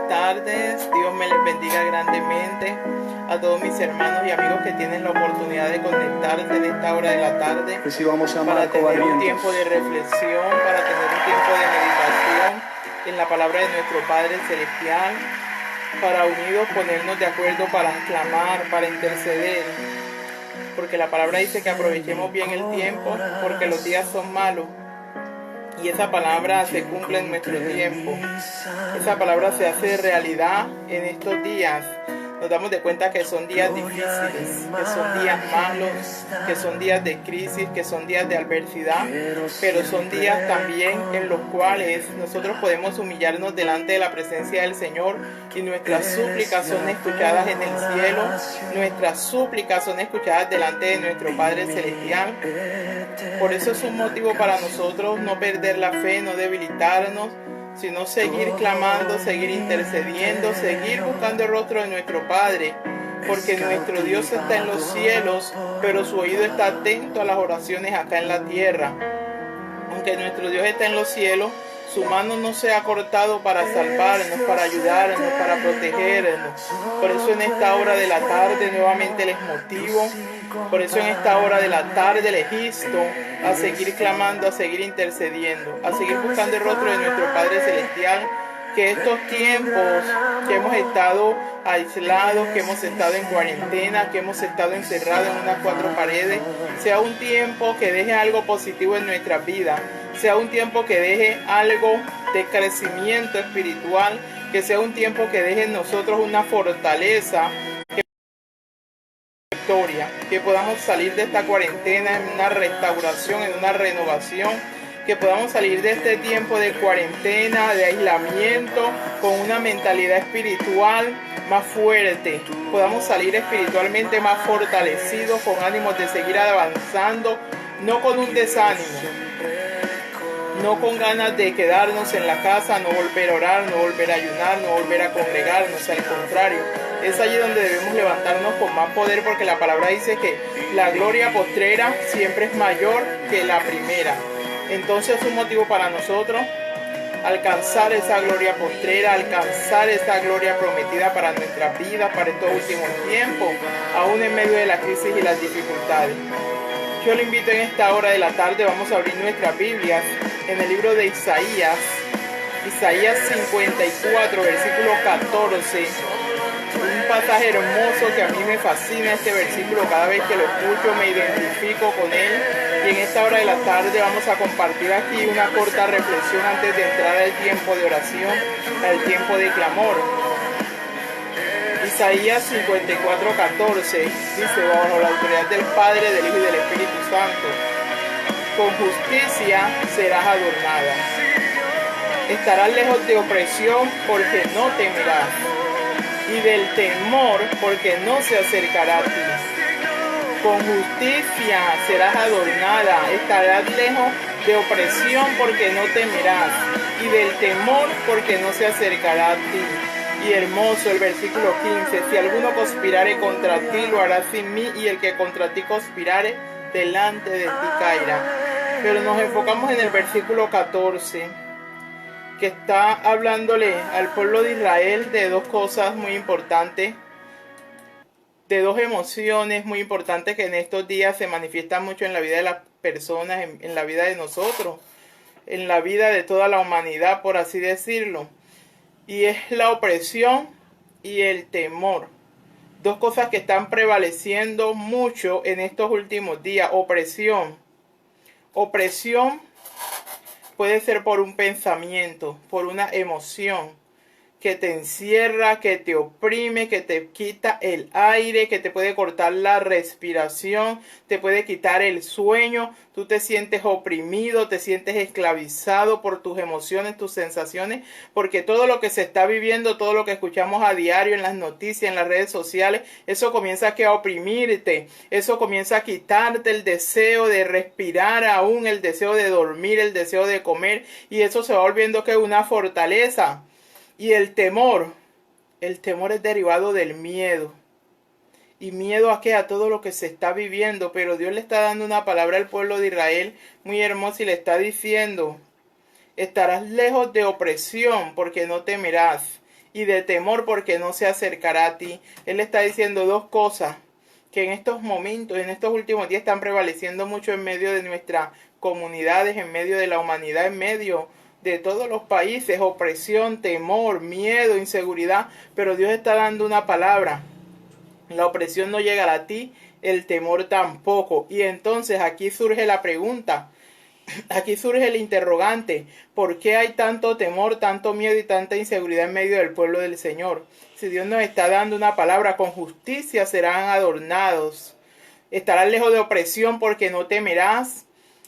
buenas tardes. Dios me les bendiga grandemente a todos mis hermanos y amigos que tienen la oportunidad de conectarse en esta hora de la tarde para tener un tiempo de reflexión, para tener un tiempo de meditación en la palabra de nuestro Padre Celestial, para unidos ponernos de acuerdo para clamar, para interceder, porque la palabra dice que aprovechemos bien el tiempo porque los días son malos. Y esa palabra se cumple en nuestro tiempo. Esa palabra se hace realidad en estos días. Nos damos de cuenta que son días difíciles, que son días malos, que son días de crisis, que son días de adversidad, pero son días también en los cuales nosotros podemos humillarnos delante de la presencia del Señor y nuestras súplicas son escuchadas en el cielo, nuestras súplicas son escuchadas delante de nuestro Padre Celestial. Por eso es un motivo para nosotros no perder la fe, no debilitarnos, sino seguir clamando, seguir intercediendo, seguir buscando el rostro de nuestro Padre, porque nuestro Dios está en los cielos, pero su oído está atento a las oraciones acá en la tierra. Aunque nuestro Dios está en los cielos, su mano no se ha cortado para salvarnos, para ayudarnos, para protegernos. Por eso en esta hora de la tarde nuevamente les motivo. Por eso en esta hora de la tarde les insto a seguir clamando, a seguir intercediendo, a seguir buscando el rostro de nuestro Padre Celestial. Que estos tiempos que hemos estado aislados, que hemos estado en cuarentena, que hemos estado encerrados en unas cuatro paredes, sea un tiempo que deje algo positivo en nuestra vida, sea un tiempo que deje algo de crecimiento espiritual, que sea un tiempo que deje en nosotros una fortaleza, que podamos salir de esta cuarentena en una restauración, en una renovación, que podamos salir de este tiempo de cuarentena, de aislamiento, con una mentalidad espiritual más fuerte, podamos salir espiritualmente más fortalecidos, con ánimos de seguir avanzando, no con un desánimo, no con ganas de quedarnos en la casa, no volver a orar, no volver a ayunar, no volver a congregarnos, al contrario. Es allí donde debemos levantarnos con más poder, porque la palabra dice que la gloria postrera siempre es mayor que la primera. Entonces es un motivo para nosotros alcanzar esa gloria postrera, alcanzar esa gloria prometida para nuestra vida, para estos últimos tiempos, aún en medio de la crisis y las dificultades. Yo le invito en esta hora de la tarde, vamos a abrir nuestras Biblias en el libro de Isaías 54, versículo 14. Un pasaje hermoso que a mí me fascina este versículo, cada vez que lo escucho me identifico con él. Y en esta hora de la tarde vamos a compartir aquí una corta reflexión antes de entrar al tiempo de oración, al tiempo de clamor. Isaías 54, 14 dice: bajo la autoridad del Padre, del Hijo y del Espíritu Santo, con justicia serás adornada. Estarás lejos de opresión porque no temerás, y del temor porque no se acercará a ti. Con justicia serás adornada, estarás lejos de opresión porque no temerás, y del temor porque no se acercará a ti. Y hermoso el versículo 15, si alguno conspirare contra ti, lo hará sin mí, y el que contra ti conspirare, delante de ti caerá. Pero nos enfocamos en el versículo 14, que está hablándole al pueblo de Israel de dos cosas muy importantes, de dos emociones muy importantes que en estos días se manifiestan mucho en la vida de las personas, en la vida de nosotros, en la vida de toda la humanidad, por así decirlo. Y es la opresión y el temor. Dos cosas que están prevaleciendo mucho en estos últimos días. Opresión. Opresión puede ser por un pensamiento, por una emoción que te encierra, que te oprime, que te quita el aire, que te puede cortar la respiración, te puede quitar el sueño. Tú te sientes oprimido, te sientes esclavizado por tus emociones, tus sensaciones, porque todo lo que se está viviendo, todo lo que escuchamos a diario en las noticias, en las redes sociales, eso comienza a oprimirte, eso comienza a quitarte el deseo de respirar, aún el deseo de dormir, el deseo de comer, y eso se va volviendo que una fortaleza. Y el temor es derivado del miedo. ¿Y miedo a qué? A todo lo que se está viviendo. Pero Dios le está dando una palabra al pueblo de Israel muy hermosa y le está diciendo: estarás lejos de opresión porque no temerás, y de temor porque no se acercará a ti. Él está diciendo dos cosas que en estos momentos, en estos últimos días están prevaleciendo mucho en medio de nuestras comunidades, en medio de la humanidad, en medio de todos los países: opresión, temor, miedo, inseguridad. Pero Dios está dando una palabra: la opresión no llegará a ti, el temor tampoco. Y entonces aquí surge la pregunta, aquí surge el interrogante: ¿por qué hay tanto temor, tanto miedo y tanta inseguridad en medio del pueblo del Señor? Si Dios nos está dando una palabra: con justicia serán adornados, estarás lejos de opresión porque no temerás,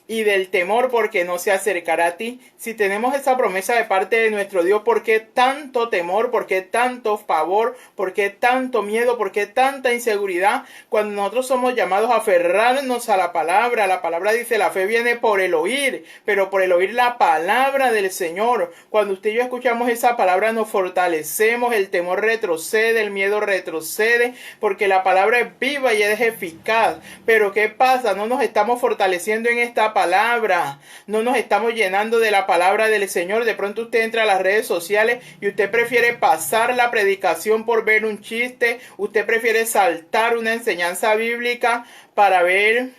y del temor porque no se acercará a ti. Si tenemos esa promesa de parte de nuestro Dios, ¿por qué tanto temor? ¿Por qué tanto pavor? ¿Por qué tanto miedo? ¿Por qué tanta inseguridad? Cuando nosotros somos llamados a aferrarnos a la palabra dice: la fe viene por el oír, pero por el oír la palabra del Señor. Cuando usted y yo escuchamos esa palabra, nos fortalecemos, el temor retrocede, el miedo retrocede, porque la palabra es viva y es eficaz. Pero ¿qué pasa? No nos estamos fortaleciendo en esta palabra, no nos estamos llenando de la palabra del Señor. De pronto usted entra a las redes sociales y usted prefiere pasar la predicación por ver un chiste, usted prefiere saltar una enseñanza bíblica para ver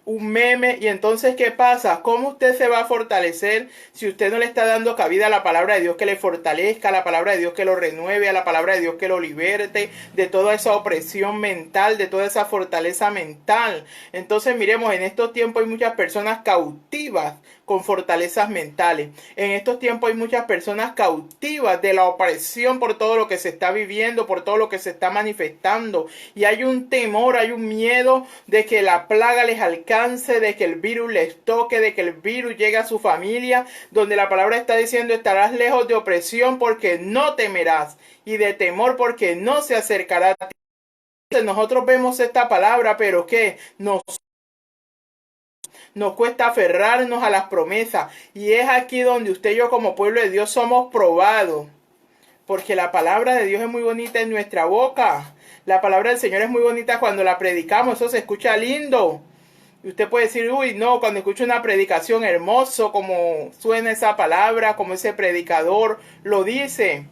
un meme. Y entonces, ¿qué pasa? ¿Cómo usted se va a fortalecer si usted no le está dando cabida a la palabra de Dios que le fortalezca, a la palabra de Dios que lo renueve, a la palabra de Dios que lo liberte de toda esa opresión mental, de toda esa fortaleza mental? Entonces, miremos, en estos tiempos hay muchas personas cautivas con fortalezas mentales. En estos tiempos hay muchas personas cautivas de la opresión por todo lo que se está viviendo, por todo lo que se está manifestando. Y hay un temor, hay un miedo de que la plaga les alcance, de que el virus les toque, de que el virus llegue a su familia, donde la palabra está diciendo: estarás lejos de opresión porque no temerás, y de temor porque no se acercará a ti. Nosotros vemos esta palabra, pero ¿qué? Nos cuesta aferrarnos a las promesas. Y es aquí donde usted y yo, como pueblo de Dios, somos probados. Porque la palabra de Dios es muy bonita en nuestra boca. La palabra del Señor es muy bonita cuando la predicamos. Eso se escucha lindo. Y usted puede decir: uy, no, cuando escucho una predicación, hermoso como suena esa palabra, como ese predicador lo dice.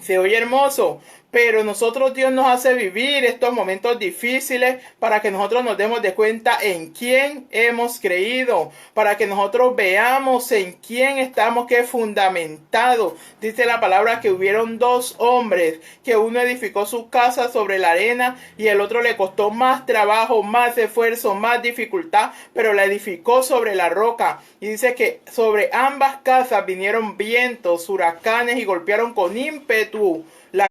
Se oye hermoso. Pero nosotros, Dios nos hace vivir estos momentos difíciles para que nosotros nos demos de cuenta en quién hemos creído, para que nosotros veamos en quién estamos, que es fundamentado. Dice la palabra que hubieron dos hombres, que uno edificó su casa sobre la arena y el otro le costó más trabajo, más esfuerzo, más dificultad, pero la edificó sobre la roca. Y dice que sobre ambas casas vinieron vientos, huracanes y golpearon con ímpetu la.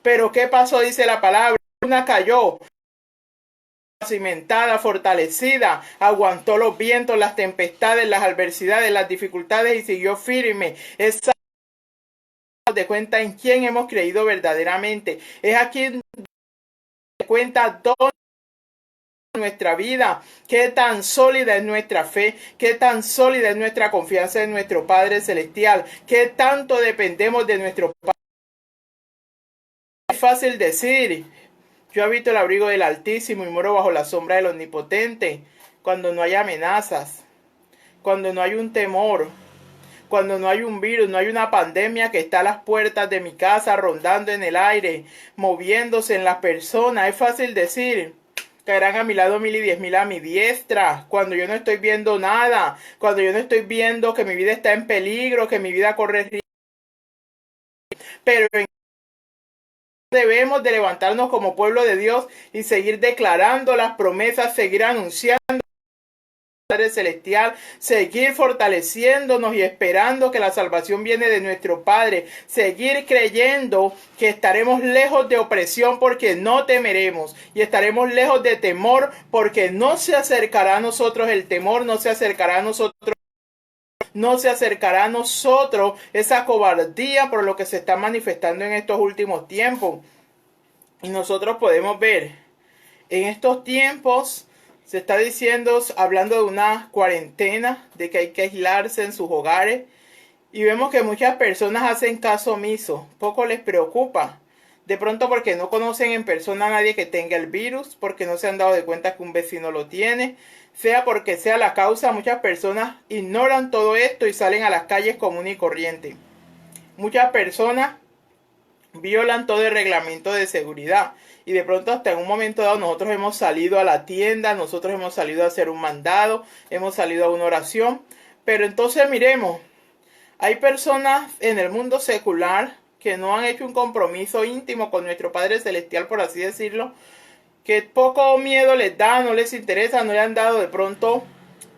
Pero ¿qué pasó? Dice la palabra: una cayó cimentada, fortalecida, aguantó los vientos, las tempestades, las adversidades, las dificultades y siguió firme. Esa de cuenta en quién hemos creído verdaderamente. Es aquí donde se cuenta dónde nuestra vida, qué tan sólida es nuestra fe, qué tan sólida es nuestra confianza en nuestro Padre Celestial, qué tanto dependemos de nuestro Padre. Es fácil decir: yo habito el abrigo del Altísimo y moro bajo la sombra del Omnipotente, cuando no hay amenazas, cuando no hay un temor, cuando no hay un virus, no hay una pandemia que está a las puertas de mi casa, rondando en el aire, moviéndose en las personas. Es fácil decir: caerán a mi lado 1000 y 10.000 a mi diestra, cuando yo no estoy viendo nada, cuando yo no estoy viendo que mi vida está en peligro, que mi vida corre riesgo. Pero debemos de levantarnos como pueblo de Dios y seguir declarando las promesas, seguir anunciando Padre Celestial, seguir fortaleciéndonos y esperando que la salvación viene de nuestro Padre, seguir creyendo que estaremos lejos de opresión porque no temeremos, y estaremos lejos de temor porque no se acercará a nosotros el temor, no se acercará a nosotros. No se acercará a nosotros esa cobardía por lo que se está manifestando en estos últimos tiempos. Y nosotros podemos ver, en estos tiempos se está diciendo, hablando de una cuarentena, de que hay que aislarse en sus hogares. Y vemos que muchas personas hacen caso omiso, poco les preocupa. De pronto porque no conocen en persona a nadie que tenga el virus, porque no se han dado de cuenta que un vecino lo tiene, sea porque sea la causa, muchas personas ignoran todo esto y salen a las calles común y corriente. Muchas personas violan todo el reglamento de seguridad. Y de pronto hasta en un momento dado nosotros hemos salido a la tienda, nosotros hemos salido a hacer un mandado, hemos salido a una oración. Pero entonces miremos, hay personas en el mundo secular que no han hecho un compromiso íntimo con nuestro Padre Celestial, por así decirlo, que poco miedo les da, no les interesa, no le han dado de pronto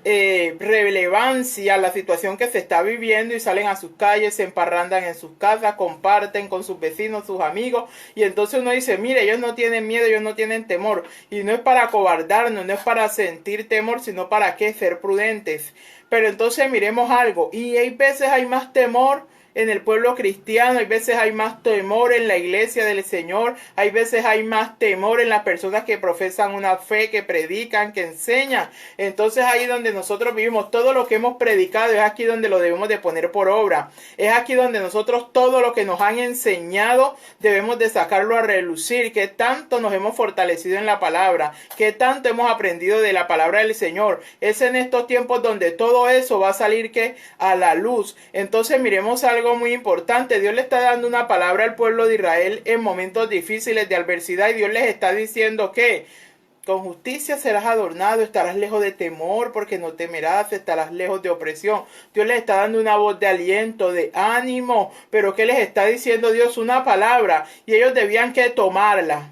relevancia a la situación que se está viviendo y salen a sus calles, se emparrandan en sus casas, comparten con sus vecinos, sus amigos, y entonces uno dice, mire, ellos no tienen miedo, ellos no tienen temor, y no es para acobardarnos, no es para sentir temor, sino para qué, ser prudentes. Pero entonces miremos algo, y hay veces hay más temor en el pueblo cristiano, hay veces hay más temor en la iglesia del Señor, hay veces hay más temor en las personas que profesan una fe, que predican, que enseñan. Entonces ahí donde nosotros vivimos, todo lo que hemos predicado es aquí donde lo debemos de poner por obra. Es aquí donde nosotros todo lo que nos han enseñado debemos de sacarlo a relucir, que tanto nos hemos fortalecido en la palabra, que tanto hemos aprendido de la palabra del Señor. Es en estos tiempos donde todo eso va a salir que a la luz. Entonces miremos algo muy importante. Dios le está dando una palabra al pueblo de Israel en momentos difíciles de adversidad, y Dios les está diciendo que con justicia serás adornado, estarás lejos de temor, porque no temerás, estarás lejos de opresión. Dios les está dando una voz de aliento, de ánimo. Pero ¿qué les está diciendo Dios? Una palabra, y ellos debían que tomarla.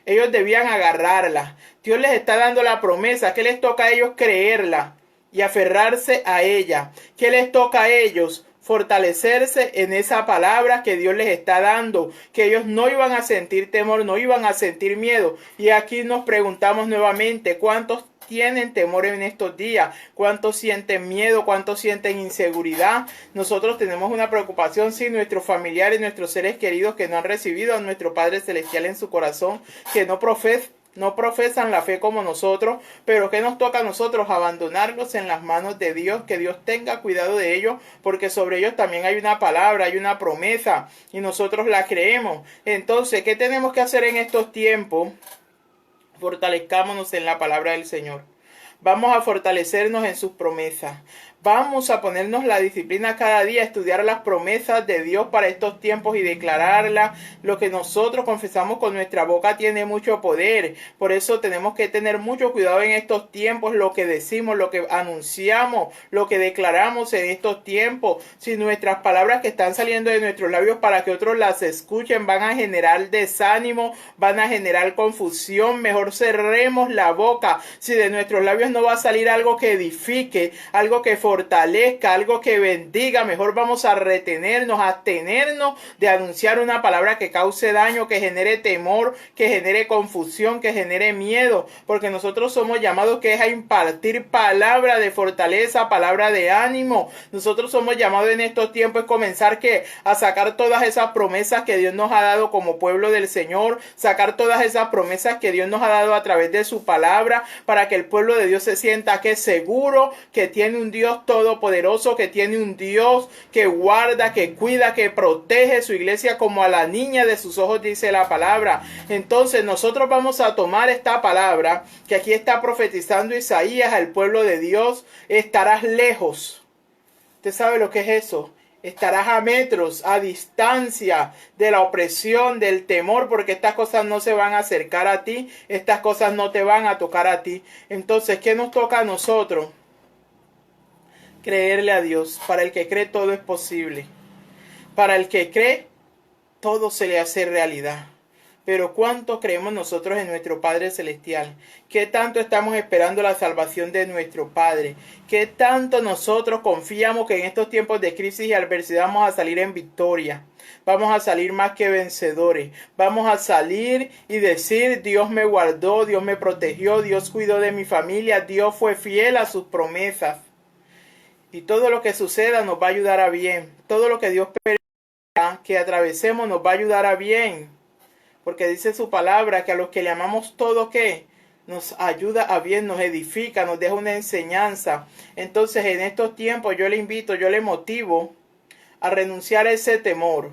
Ellos debían agarrarla. Dios les está dando la promesa. ¿Qué les toca a ellos? Creerla y aferrarse a ella. ¿Qué les toca a ellos? Fortalecerse en esa palabra que Dios les está dando, que ellos no iban a sentir temor, no iban a sentir miedo. Y aquí nos preguntamos nuevamente, ¿cuántos tienen temor en estos días? ¿Cuántos sienten miedo? ¿Cuántos sienten inseguridad? Nosotros tenemos una preocupación, sí, nuestros familiares, nuestros seres queridos que no han recibido a nuestro Padre Celestial en su corazón, que no profesan la fe como nosotros, pero que nos toca a nosotros abandonarlos en las manos de Dios, que Dios tenga cuidado de ellos, porque sobre ellos también hay una palabra, hay una promesa, y nosotros la creemos. Entonces, ¿qué tenemos que hacer en estos tiempos? Fortalezcámonos en la palabra del Señor. Vamos a fortalecernos en sus promesas. Vamos a ponernos la disciplina cada día, estudiar las promesas de Dios para estos tiempos y declararlas. Lo que nosotros confesamos con nuestra boca tiene mucho poder. Por eso tenemos que tener mucho cuidado en estos tiempos, lo que decimos, lo que anunciamos, lo que declaramos en estos tiempos. Si nuestras palabras que están saliendo de nuestros labios para que otros las escuchen van a generar desánimo, van a generar confusión, mejor cerremos la boca. Si de nuestros labios no va a salir algo que edifique, algo que fortalezca, algo que bendiga, mejor vamos a retenernos, a abstenernos de anunciar una palabra que cause daño, que genere temor, que genere confusión, que genere miedo, porque nosotros somos llamados que es a impartir palabra de fortaleza, palabra de ánimo. Nosotros somos llamados en estos tiempos a comenzar a sacar todas esas promesas que Dios nos ha dado como pueblo del Señor, sacar todas esas promesas que Dios nos ha dado a través de su palabra, para que el pueblo de Dios se sienta que es seguro, que tiene un Dios todopoderoso, que tiene un Dios que guarda, que cuida, que protege su iglesia como a la niña de sus ojos, dice la palabra. Entonces nosotros vamos a tomar esta palabra que aquí está profetizando Isaías al pueblo de Dios. Estarás lejos. ¿Usted sabe lo que es eso? Estarás a metros, a distancia de la opresión, del temor, porque estas cosas no se van a acercar a ti, estas cosas no te van a tocar a ti. Entonces, ¿qué nos toca a nosotros? Creerle a Dios. Para el que cree todo es posible. Para el que cree todo se le hace realidad. Pero ¿cuánto creemos nosotros en nuestro Padre Celestial? ¿Qué tanto estamos esperando la salvación de nuestro Padre? ¿Qué tanto nosotros confiamos que en estos tiempos de crisis y adversidad vamos a salir en victoria? Vamos a salir más que vencedores. Vamos a salir y decir, Dios me guardó, Dios me protegió, Dios cuidó de mi familia, Dios fue fiel a sus promesas. Y todo lo que suceda nos va a ayudar a bien. Todo lo que Dios permita que atravesemos nos va a ayudar a bien. Porque dice su palabra que a los que le amamos todo, ¿qué? Nos ayuda a bien, nos edifica, nos deja una enseñanza. Entonces en estos tiempos yo le invito, yo le motivo a renunciar a ese temor,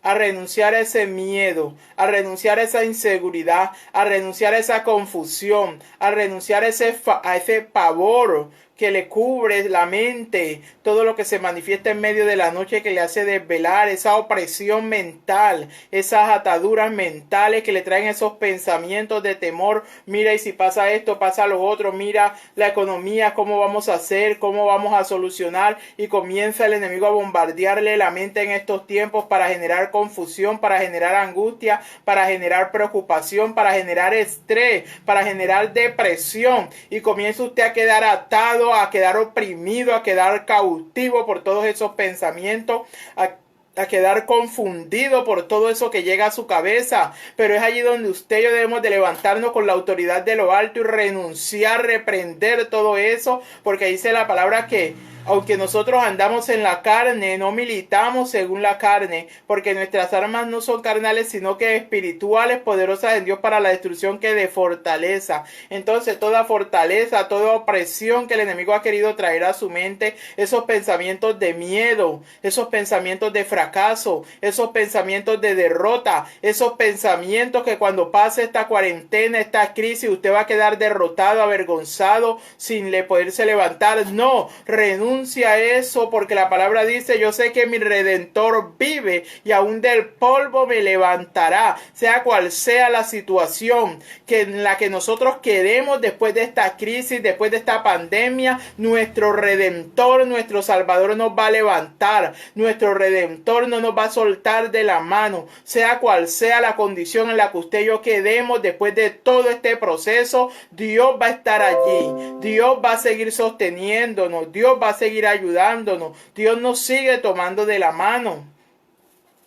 a renunciar a ese miedo, a renunciar a esa inseguridad, a renunciar a esa confusión, a renunciar a ese pavor, que le cubre la mente, todo lo que se manifiesta en medio de la noche que le hace desvelar, esa opresión mental, esas ataduras mentales que le traen esos pensamientos de temor. Mira, y si pasa esto, pasa lo otro, mira la economía, cómo vamos a hacer, cómo vamos a solucionar, y comienza el enemigo a bombardearle la mente en estos tiempos para generar confusión, para generar angustia, para generar preocupación, para generar estrés, para generar depresión, y comienza usted a quedar atado, a quedar oprimido, a quedar cautivo por todos esos pensamientos, a quedar confundido por todo eso que llega a su cabeza. Pero es allí donde usted y yo debemos de levantarnos con la autoridad de lo alto y renunciar, reprender todo eso, porque dice la palabra que aunque nosotros andamos en la carne, no militamos según la carne, porque nuestras armas no son carnales, sino que espirituales, poderosas en Dios para la destrucción, que de fortaleza. Entonces, toda fortaleza, toda opresión que el enemigo ha querido traer a su mente, esos pensamientos de miedo, esos pensamientos de fracaso, esos pensamientos de derrota, esos pensamientos que cuando pase esta cuarentena, esta crisis, usted va a quedar derrotado, avergonzado, sin poderse levantar. No, renuncia a eso, porque la palabra dice: yo sé que mi Redentor vive y aún del polvo me levantará. Sea cual sea la situación en la que nosotros quedemos después de esta crisis, después de esta pandemia, nuestro Redentor, nuestro Salvador nos va a levantar. Nuestro Redentor no nos va a soltar de la mano. Sea cual sea la condición en la que usted y yo quedemos después de todo este proceso, Dios va a estar allí. Dios va a seguir sosteniéndonos. Dios va a seguir ayudándonos. Dios nos sigue tomando de la mano.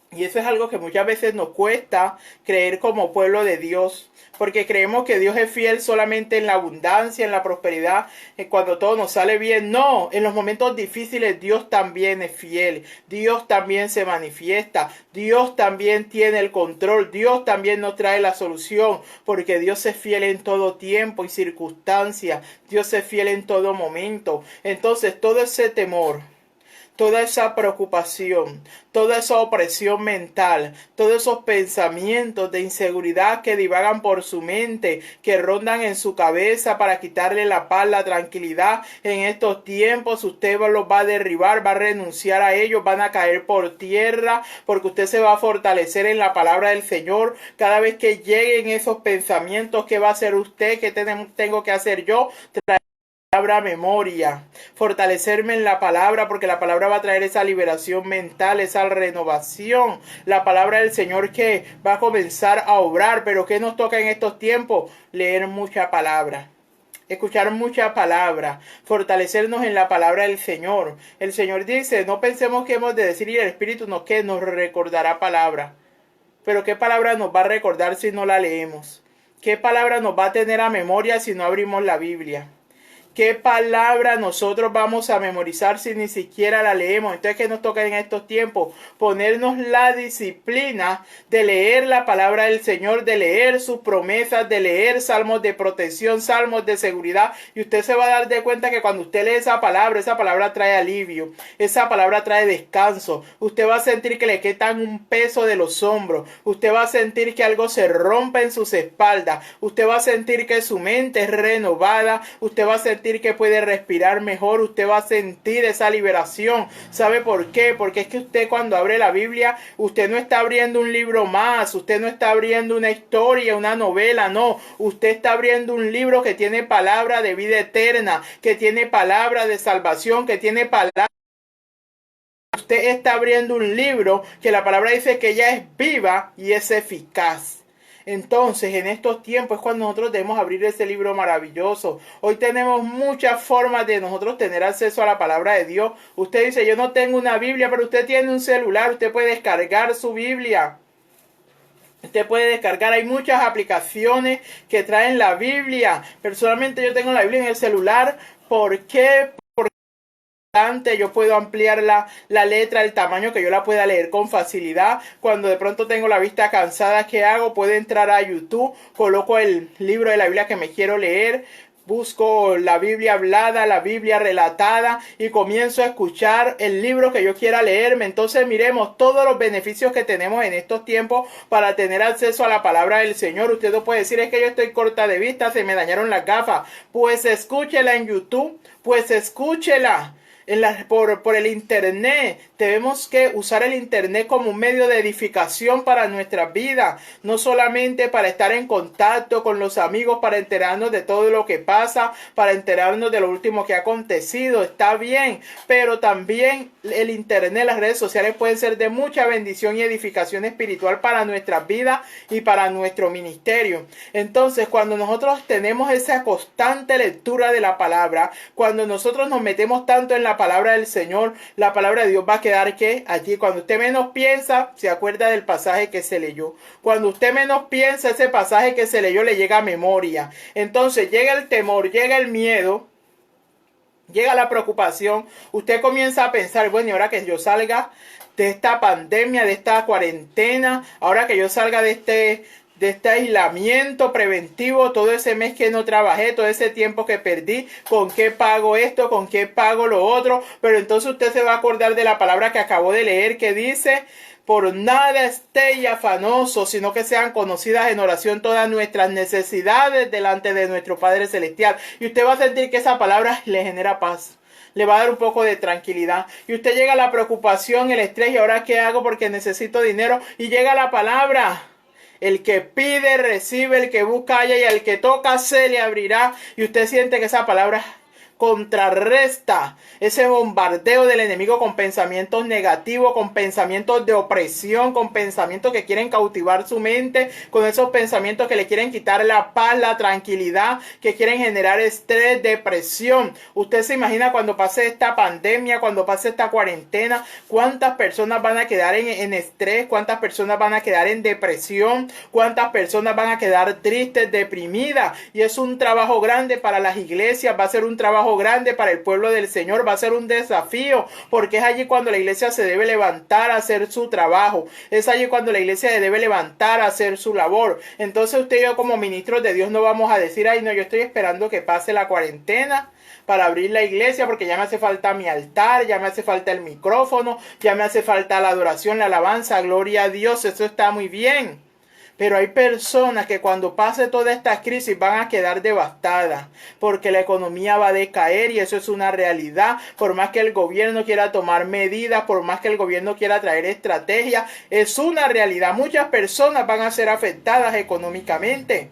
Y eso es algo que muchas veces nos cuesta creer como pueblo de Dios, porque creemos que Dios es fiel solamente en la abundancia, en la prosperidad, cuando todo nos sale bien. No, en los momentos difíciles Dios también es fiel, Dios también se manifiesta, Dios también tiene el control, Dios también nos trae la solución, porque Dios es fiel en todo tiempo y circunstancia, Dios es fiel en todo momento. Entonces, todo ese temor, toda esa preocupación, toda esa opresión mental, todos esos pensamientos de inseguridad que divagan por su mente, que rondan en su cabeza para quitarle la paz, la tranquilidad, en estos tiempos usted los va a derribar, va a renunciar a ellos, van a caer por tierra, porque usted se va a fortalecer en la palabra del Señor. Cada vez que lleguen esos pensamientos, ¿qué va a hacer usted? ¿Qué tengo que hacer yo? Palabra memoria, fortalecerme en la palabra, porque la palabra va a traer esa liberación mental, esa renovación. La palabra del Señor que va a comenzar a obrar. Pero ¿qué nos toca en estos tiempos? Leer mucha palabra, escuchar mucha palabra, fortalecernos en la palabra del Señor. El Señor dice: no pensemos que hemos de decir, y el Espíritu nos recordará palabra. Pero ¿qué palabra nos va a recordar si no la leemos? ¿Qué palabra nos va a tener a memoria si no abrimos la Biblia? ¿Qué palabra nosotros vamos a memorizar si ni siquiera la leemos? Entonces, ¿qué nos toca en estos tiempos? Ponernos la disciplina de leer la palabra del Señor, de leer sus promesas, de leer salmos de protección, salmos de seguridad. Y usted se va a dar de cuenta que cuando usted lee esa palabra trae alivio. Esa palabra trae descanso. Usted va a sentir que le quitan un peso de los hombros. Usted va a sentir que algo se rompe en sus espaldas. Usted va a sentir que su mente es renovada. Usted va a sentir que puede respirar mejor, usted va a sentir esa liberación. ¿Sabe por qué? Porque es que usted, cuando abre la Biblia, usted no está abriendo un libro más, usted no está abriendo una historia, una novela, no, usted está abriendo un libro que tiene palabra de vida eterna, que tiene palabra de salvación, que tiene palabra. Usted está abriendo un libro que la palabra dice que ya es viva y es eficaz. Entonces, en estos tiempos es cuando nosotros debemos abrir ese libro maravilloso. Hoy tenemos muchas formas de nosotros tener acceso a la palabra de Dios. Usted dice: yo no tengo una Biblia, pero usted tiene un celular, usted puede descargar su Biblia. Usted puede descargar, hay muchas aplicaciones que traen la Biblia. Personalmente yo tengo la Biblia en el celular. ¿Por qué? Yo puedo ampliar la letra, el tamaño, que yo la pueda leer con facilidad. Cuando de pronto tengo la vista cansada, ¿qué hago? Puedo entrar a YouTube, coloco el libro de la Biblia que me quiero leer, busco la Biblia hablada, la Biblia relatada y comienzo a escuchar el libro que yo quiera leerme. Entonces miremos todos los beneficios que tenemos en estos tiempos para tener acceso a la palabra del Señor. Usted no puede decir, es que yo estoy corta de vista, se me dañaron las gafas. Pues escúchela en YouTube, pues escúchela por el internet. Tenemos que usar el internet como un medio de edificación para nuestras vidas, no solamente para estar en contacto con los amigos, para enterarnos de todo lo que pasa, para enterarnos de lo último que ha acontecido, está bien, pero también el internet, las redes sociales pueden ser de mucha bendición y edificación espiritual para nuestras vidas y para nuestro ministerio. Entonces, cuando nosotros tenemos esa constante lectura de la palabra, cuando nosotros nos metemos tanto en la palabra del Señor, la palabra de Dios va a quedar que allí, cuando usted menos piensa, se acuerda del pasaje que se leyó. Cuando usted menos piensa, ese pasaje que se leyó le llega a memoria. Entonces llega el temor, llega el miedo, llega la preocupación. Usted comienza a pensar, bueno, y ahora que yo salga de esta pandemia, de esta cuarentena, ahora que yo salga de este aislamiento preventivo, todo ese mes que no trabajé, todo ese tiempo que perdí, ¿con qué pago esto? ¿Con qué pago lo otro? Pero entonces usted se va a acordar de la palabra que acabó de leer, que dice: por nada estéis afanosos, sino que sean conocidas en oración todas nuestras necesidades delante de nuestro Padre Celestial. Y usted va a sentir que esa palabra le genera paz, le va a dar un poco de tranquilidad. Y usted llega a la preocupación, el estrés, ¿y ahora qué hago? Porque necesito dinero. Y llega la palabra: el que pide, recibe; el que busca, halla; y al que toca, se le abrirá. Y usted siente que esa palabra contrarresta ese bombardeo del enemigo con pensamientos negativos, con pensamientos de opresión, con pensamientos que quieren cautivar su mente, con esos pensamientos que le quieren quitar la paz, la tranquilidad, que quieren generar estrés, depresión. Usted se imagina cuando pase esta pandemia, cuando pase esta cuarentena, cuántas personas van a quedar en estrés, cuántas personas van a quedar en depresión, cuántas personas van a quedar tristes, deprimidas. Y es un trabajo grande para las iglesias, va a ser un trabajo grande para el pueblo del Señor, va a ser un desafío, porque es allí cuando la iglesia se debe levantar a hacer su trabajo, es allí cuando la iglesia se debe levantar a hacer su labor. Entonces usted y yo, como ministros de Dios, no vamos a decir: ay no, yo estoy esperando que pase la cuarentena para abrir la iglesia porque ya me hace falta mi altar, ya me hace falta el micrófono, ya me hace falta la adoración, la alabanza. Gloria a Dios, eso está muy bien. Pero hay personas que cuando pase toda esta crisis van a quedar devastadas, porque la economía va a decaer, y eso es una realidad. Por más que el gobierno quiera tomar medidas, por más que el gobierno quiera traer estrategias, es una realidad. Muchas personas van a ser afectadas económicamente.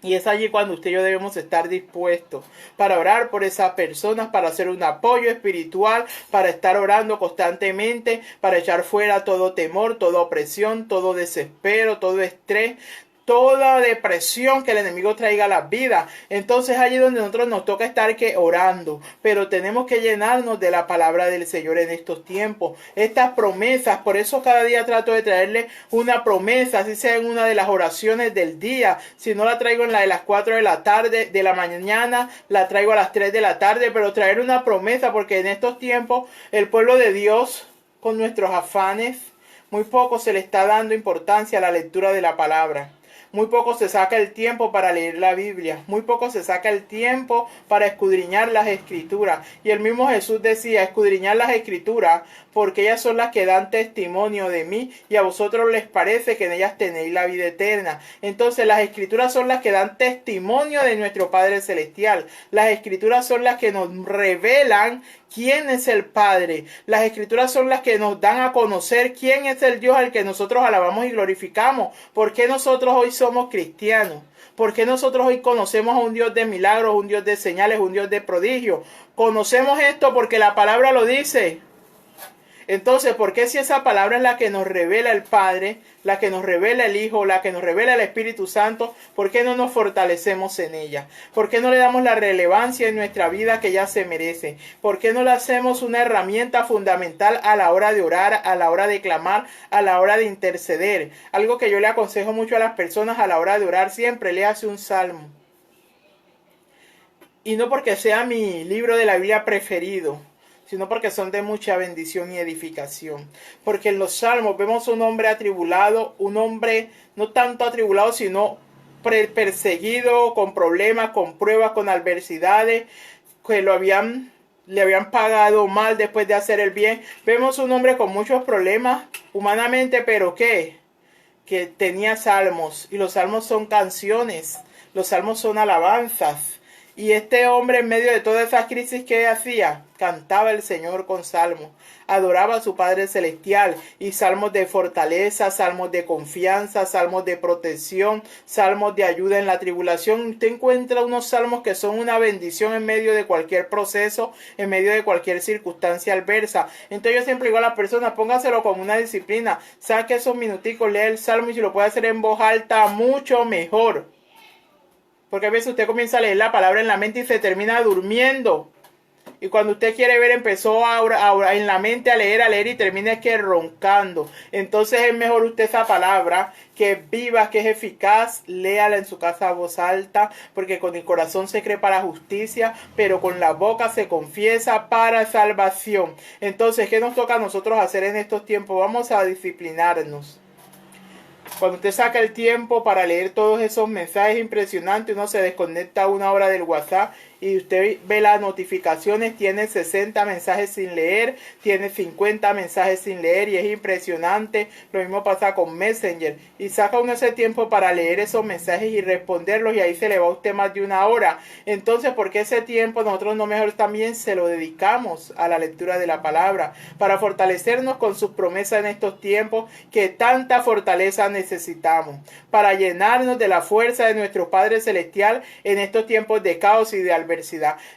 Y es allí cuando usted y yo debemos estar dispuestos para orar por esas personas, para hacer un apoyo espiritual, para estar orando constantemente, para echar fuera todo temor, toda opresión, todo desespero, todo estrés, toda depresión que el enemigo traiga a las vidas. Entonces allí donde nosotros nos toca estar orando, pero tenemos que llenarnos de la palabra del Señor en estos tiempos, estas promesas. Por eso cada día trato de traerle una promesa, así sea en una de las oraciones del día. Si no la traigo en la de las 4 de la tarde, de la mañana, la traigo a las 3 de la tarde, pero traer una promesa, porque en estos tiempos el pueblo de Dios, con nuestros afanes, muy poco se le está dando importancia a la lectura de la palabra. Muy poco se saca el tiempo para leer la Biblia. Muy poco se saca el tiempo para escudriñar las Escrituras. Y el mismo Jesús decía: escudriñar las Escrituras, porque ellas son las que dan testimonio de mí, y a vosotros les parece que en ellas tenéis la vida eterna. Entonces las Escrituras son las que dan testimonio de nuestro Padre Celestial. Las Escrituras son las que nos revelan quién es el Padre. Las Escrituras son las que nos dan a conocer quién es el Dios al que nosotros alabamos y glorificamos. ¿Por qué nosotros hoy somos cristianos? ¿Por qué nosotros hoy conocemos a un Dios de milagros, un Dios de señales, un Dios de prodigios? Conocemos esto porque la palabra lo dice. Entonces, ¿por qué si esa palabra es la que nos revela el Padre, la que nos revela el Hijo, la que nos revela el Espíritu Santo, por qué no nos fortalecemos en ella? ¿Por qué no le damos la relevancia en nuestra vida que ella se merece? ¿Por qué no la hacemos una herramienta fundamental a la hora de orar, a la hora de clamar, a la hora de interceder? Algo que yo le aconsejo mucho a las personas a la hora de orar: siempre léase un salmo. Y no porque sea mi libro de la Biblia preferido, sino porque son de mucha bendición y edificación. Porque en los salmos vemos un hombre atribulado, un hombre no tanto atribulado, sino perseguido, con problemas, con pruebas, con adversidades, que le habían pagado mal después de hacer el bien. Vemos un hombre con muchos problemas humanamente, pero ¿qué? Que tenía salmos, y los salmos son canciones, los salmos son alabanzas. Y este hombre, en medio de toda esa crisis, ¿qué hacía? Cantaba el Señor con salmos, adoraba a su Padre Celestial, y salmos de fortaleza, salmos de confianza, salmos de protección, salmos de ayuda en la tribulación. Usted encuentra unos salmos que son una bendición en medio de cualquier proceso, en medio de cualquier circunstancia adversa. Entonces yo siempre digo a las personas, póngaselo como una disciplina, saque esos minuticos, lea el salmo, y si lo puede hacer en voz alta, mucho mejor. Porque a veces usted comienza a leer la palabra en la mente y se termina durmiendo. Y cuando usted quiere ver, empezó ahora en la mente a leer y termina que roncando. Entonces es mejor usted esa palabra, que es viva, que es eficaz, léala en su casa a voz alta, porque con el corazón se cree para justicia, pero con la boca se confiesa para salvación. Entonces, ¿qué nos toca a nosotros hacer en estos tiempos? Vamos a disciplinarnos. Cuando usted saca el tiempo para leer todos esos mensajes impresionantes, uno se desconecta 1 hora del WhatsApp y usted ve las notificaciones, tiene 60 mensajes sin leer, tiene 50 mensajes sin leer, y es impresionante. Lo mismo pasa con Messenger, y saca uno ese tiempo para leer esos mensajes y responderlos, y ahí se le va a usted más de 1 hora. Entonces, ¿por qué ese tiempo nosotros no mejor también se lo dedicamos a la lectura de la palabra, para fortalecernos con sus promesas en estos tiempos que tanta fortaleza necesitamos, para llenarnos de la fuerza de nuestro Padre Celestial en estos tiempos de caos y de adversidad?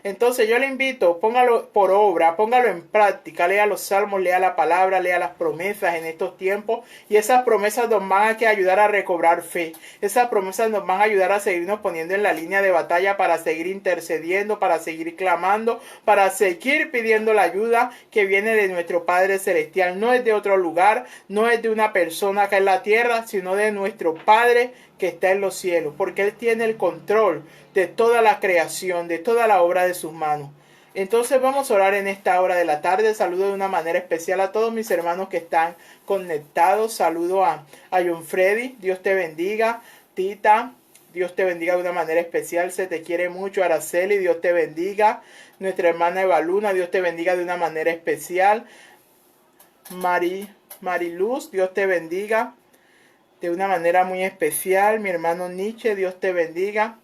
Entonces yo le invito, póngalo por obra, póngalo en práctica, lea los salmos, lea la palabra, lea las promesas en estos tiempos, y esas promesas nos van a ayudar a recobrar fe. Esas promesas nos van a ayudar a seguirnos poniendo en la línea de batalla, para seguir intercediendo, para seguir clamando, para seguir pidiendo la ayuda que viene de nuestro Padre Celestial. No es de otro lugar, no es de una persona acá en la tierra, sino de nuestro Padre que está en los cielos, porque Él tiene el control de toda la creación, de toda la obra de sus manos. Entonces vamos a orar en esta hora de la tarde. Saludo de una manera especial a todos mis hermanos que están conectados. Saludo a John Freddy, Dios te bendiga. Tita, Dios te bendiga de una manera especial, se te quiere mucho. Araceli, Dios te bendiga. Nuestra hermana Eva Luna, Dios te bendiga de una manera especial. Mariluz, Dios te bendiga de una manera muy especial. Mi hermano Nietzsche, Dios te bendiga.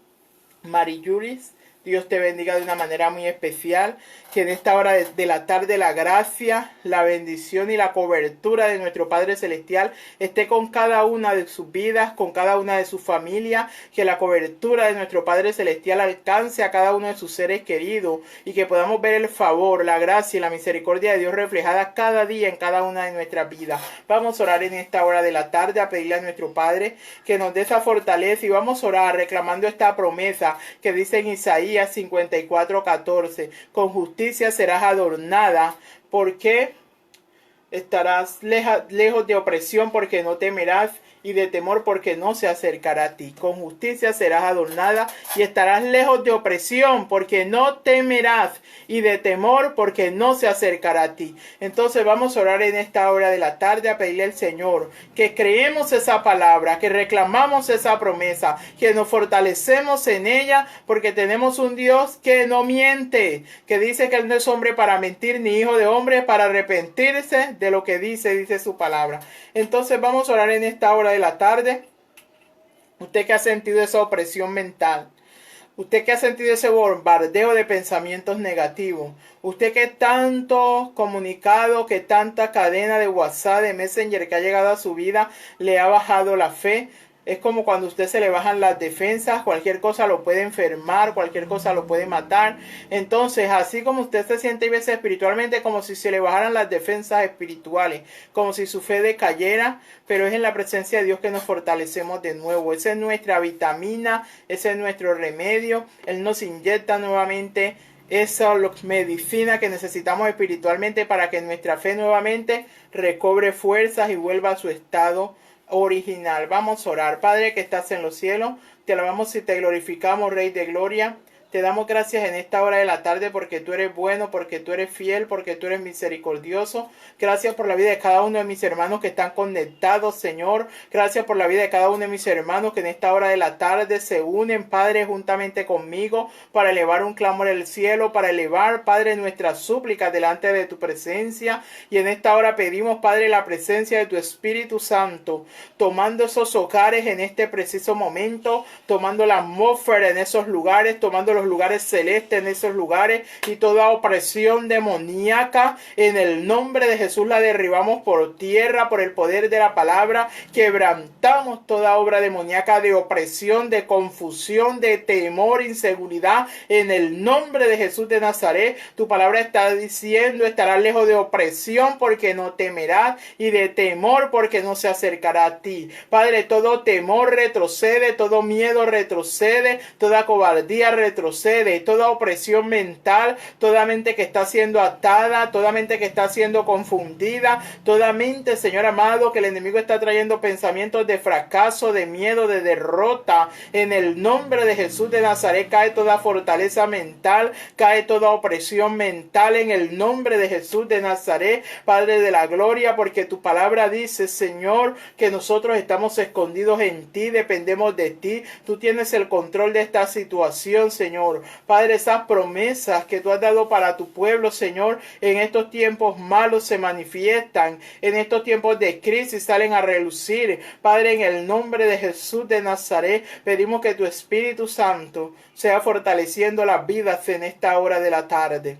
Marijuris, Dios te bendiga de una manera muy especial. Que en esta hora de la tarde la gracia, la bendición y la cobertura de nuestro Padre Celestial esté con cada una de sus vidas, con cada una de sus familias. Que la cobertura de nuestro Padre Celestial alcance a cada uno de sus seres queridos, y que podamos ver el favor, la gracia y la misericordia de Dios reflejada cada día en cada una de nuestras vidas. Vamos a orar en esta hora de la tarde, a pedirle a nuestro Padre que nos dé esa fortaleza, y vamos a orar reclamando esta promesa que dice en Isaías 54:14: con justicia serás adornada, porque estarás lejos de opresión, porque no temerás, y de temor, porque no se acercará a ti. Con justicia serás adornada, y estarás lejos de opresión, porque no temerás, y de temor, porque no se acercará a ti. Entonces vamos a orar en esta hora de la tarde, a pedirle al Señor que creemos esa palabra, que reclamamos esa promesa, que nos fortalecemos en ella, porque tenemos un Dios que no miente, que dice que Él no es hombre para mentir, ni hijo de hombre para arrepentirse de lo que dice su palabra. Entonces vamos a orar en esta hora de la tarde. Usted que ha sentido esa opresión mental, usted que ha sentido ese bombardeo de pensamientos negativos, usted que tanto comunicado, que tanta cadena de WhatsApp, de Messenger que ha llegado a su vida, le ha bajado la fe. Es como cuando a usted se le bajan las defensas, cualquier cosa lo puede enfermar, cualquier cosa lo puede matar. Entonces, así como usted se siente y veces espiritualmente, como si se le bajaran las defensas espirituales, como si su fe decayera, pero es en la presencia de Dios que nos fortalecemos de nuevo. Esa es nuestra vitamina, ese es nuestro remedio. Él nos inyecta nuevamente esa medicina que necesitamos espiritualmente, para que nuestra fe nuevamente recobre fuerzas y vuelva a su estado original. Vamos a orar. Padre que estás en los cielos, te alabamos y te glorificamos, Rey de gloria. Te damos gracias en esta hora de la tarde porque tú eres bueno, porque tú eres fiel, porque tú eres misericordioso. Gracias por la vida de cada uno de mis hermanos que están conectados, Señor. Gracias por la vida de cada uno de mis hermanos que en esta hora de la tarde se unen, Padre, juntamente conmigo para elevar un clamor al cielo, para elevar, Padre, nuestras súplicas delante de tu presencia. Y en esta hora pedimos, Padre, la presencia de tu Espíritu Santo, tomando esos hogares en este preciso momento, tomando la atmósfera en esos lugares, tomando los lugares celestes en esos lugares, y toda opresión demoníaca en el nombre de Jesús la derribamos por tierra por el poder de la palabra. Quebrantamos toda obra demoníaca de opresión, de confusión, de temor, inseguridad en el nombre de Jesús de Nazaret. Tu palabra está diciendo: estarás lejos de opresión porque no temerás, y de temor porque no se acercará a ti. Padre, todo temor retrocede, todo miedo retrocede, toda cobardía retrocede, toda opresión mental, toda mente que está siendo atada, toda mente que está siendo confundida, toda mente, Señor amado, que el enemigo está trayendo pensamientos de fracaso, de miedo, de derrota. En el nombre de Jesús de Nazaret cae toda fortaleza mental, cae toda opresión mental en el nombre de Jesús de Nazaret, Padre de la gloria, porque tu palabra dice, Señor, que nosotros estamos escondidos en ti, dependemos de ti. Tú tienes el control de esta situación, Señor. Padre, esas promesas que tú has dado para tu pueblo, Señor, en estos tiempos malos se manifiestan, en estos tiempos de crisis salen a relucir. Padre, en el nombre de Jesús de Nazaret, pedimos que tu Espíritu Santo sea fortaleciendo las vidas en esta hora de la tarde.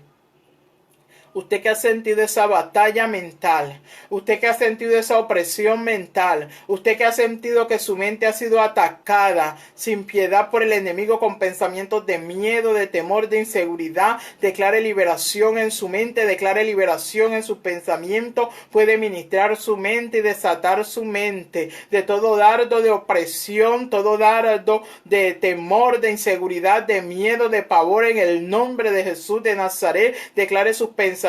Usted que ha sentido esa batalla mental, usted que ha sentido esa opresión mental, usted que ha sentido que su mente ha sido atacada sin piedad por el enemigo con pensamientos de miedo, de temor, de inseguridad, declare liberación en su mente, declare liberación en sus pensamientos, puede ministrar su mente y desatar su mente de todo dardo de opresión, todo dardo de temor, de inseguridad, de miedo, de pavor en el nombre de Jesús de Nazaret. Declare sus pensamientos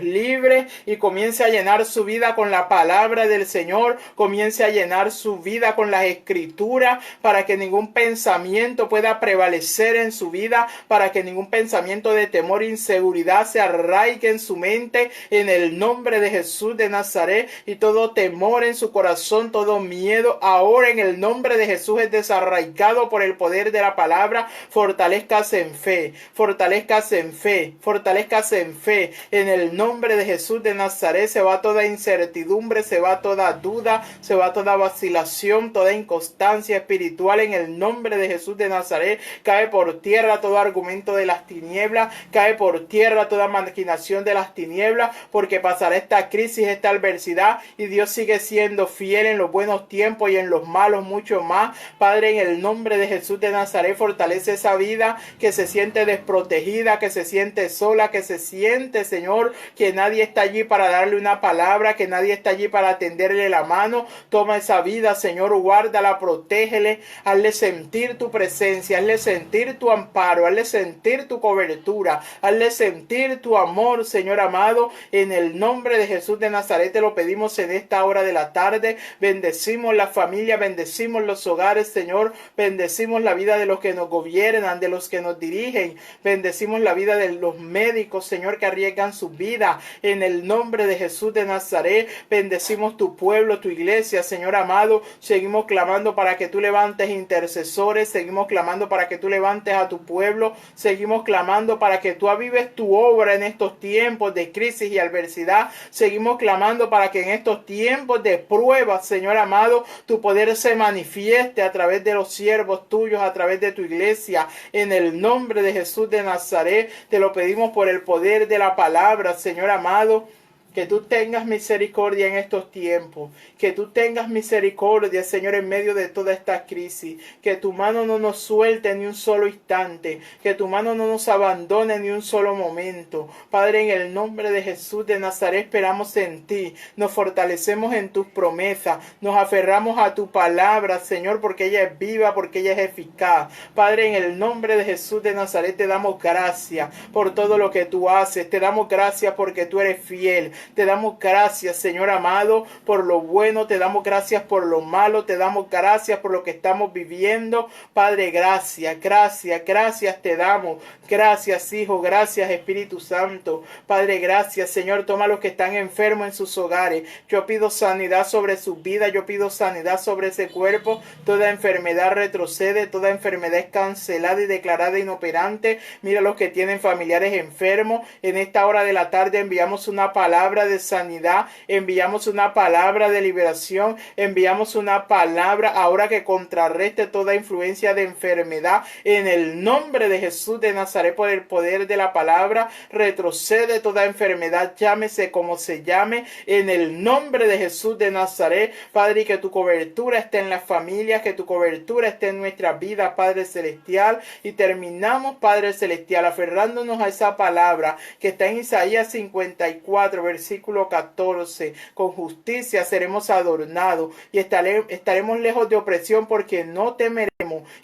libres y comience a llenar su vida con la palabra del Señor, comience a llenar su vida con las escrituras para que ningún pensamiento pueda prevalecer en su vida, para que ningún pensamiento de temor e inseguridad se arraigue en su mente en el nombre de Jesús de Nazaret, y todo temor en su corazón, todo miedo ahora en el nombre de Jesús es desarraigado por el poder de la palabra. Fortalézcase en fe, fortalézcase en fe, fortalézcase en fe. En el nombre de Jesús de Nazaret se va toda incertidumbre, se va toda duda, se va toda vacilación, toda inconstancia espiritual. En el nombre de Jesús de Nazaret cae por tierra todo argumento de las tinieblas, cae por tierra toda maquinación de las tinieblas, porque pasará esta crisis, esta adversidad, y Dios sigue siendo fiel en los buenos tiempos y en los malos mucho más. Padre, en el nombre de Jesús de Nazaret, fortalece esa vida que se siente desprotegida, que se siente sola, que se siente, Señor, que nadie está allí para darle una palabra, que nadie está allí para tenderle la mano. Toma esa vida, Señor, guárdala, protégele, hazle sentir tu presencia, hazle sentir tu amparo, hazle sentir tu cobertura, hazle sentir tu amor, Señor amado. En el nombre de Jesús de Nazaret te lo pedimos en esta hora de la tarde. Bendecimos la familia, bendecimos los hogares, Señor, bendecimos la vida de los que nos gobiernan, de los que nos dirigen, bendecimos la vida de los médicos, Señor, que arriesgan su vida. En el nombre de Jesús de Nazaret, bendecimos tu pueblo, tu iglesia, Señor amado. Seguimos clamando para que tú levantes intercesores, seguimos clamando para que tú levantes a tu pueblo, seguimos clamando para que tú avives tu obra en estos tiempos de crisis y adversidad. Seguimos clamando para que en estos tiempos de pruebas, Señor amado, tu poder se manifieste a través de los siervos tuyos, a través de tu iglesia. En el nombre de Jesús de Nazaret, te lo pedimos por el poder de la palabra, Señor amado. Que tú tengas misericordia en estos tiempos, que tú tengas misericordia, Señor, en medio de toda esta crisis, que tu mano no nos suelte ni un solo instante, que tu mano no nos abandone ni un solo momento. Padre, en el nombre de Jesús de Nazaret esperamos en ti, nos fortalecemos en tus promesas, nos aferramos a tu palabra, Señor, porque ella es viva, porque ella es eficaz. Padre, en el nombre de Jesús de Nazaret te damos gracias por todo lo que tú haces, te damos gracias porque tú eres fiel. Te damos gracias, Señor amado, por lo bueno. Te damos gracias por lo malo. Te damos gracias por lo que estamos viviendo. Padre, gracias, gracias, gracias te damos. Gracias, Hijo. Gracias, Espíritu Santo. Padre, gracias, Señor. Toma a los que están enfermos en sus hogares. Yo pido sanidad sobre sus vidas. Yo pido sanidad sobre ese cuerpo. Toda enfermedad retrocede. Toda enfermedad es cancelada y declarada inoperante. Mira los que tienen familiares enfermos. En esta hora de la tarde enviamos una palabra de sanidad. Enviamos una palabra de liberación. Enviamos una palabra ahora que contrarreste toda influencia de enfermedad. En el nombre de Jesús de Nazaret, por el poder de la palabra, retrocede toda enfermedad, llámese como se llame, en el nombre de Jesús de Nazaret, Padre, y que tu cobertura esté en las familias, que tu cobertura esté en nuestras vidas, Padre Celestial. Y terminamos, Padre Celestial, aferrándonos a esa palabra que está en Isaías 54, versículo 14. Con justicia seremos adornados y estaremos lejos de opresión porque no temeremos,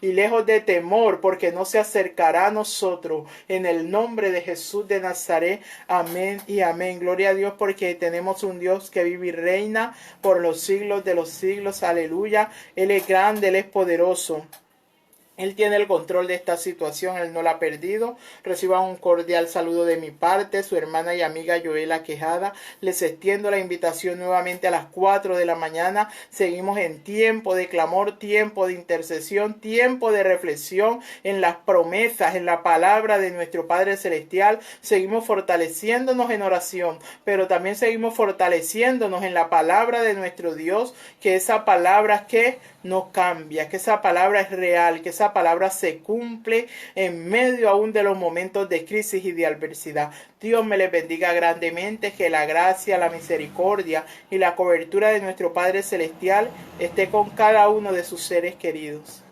y lejos de temor porque no se acercará a nosotros. En el nombre de Jesús de Nazaret, amén y amén. Gloria a Dios, porque tenemos un Dios que vive y reina por los siglos de los siglos. Aleluya. Él es grande, Él es poderoso. Él tiene el control de esta situación, Él no la ha perdido. Reciban un cordial saludo de mi parte, su hermana y amiga Joela Quejada. Les extiendo la invitación nuevamente a las 4 de la mañana. Seguimos en tiempo de clamor, tiempo de intercesión, tiempo de reflexión en las promesas, en la palabra de nuestro Padre Celestial. Seguimos fortaleciéndonos en oración, pero también seguimos fortaleciéndonos en la palabra de nuestro Dios, que esa palabra que no cambia, que esa palabra es real, que esa palabra se cumple en medio aún de los momentos de crisis y de adversidad. Dios me les bendiga grandemente, que la gracia, la misericordia y la cobertura de nuestro Padre Celestial esté con cada uno de sus seres queridos.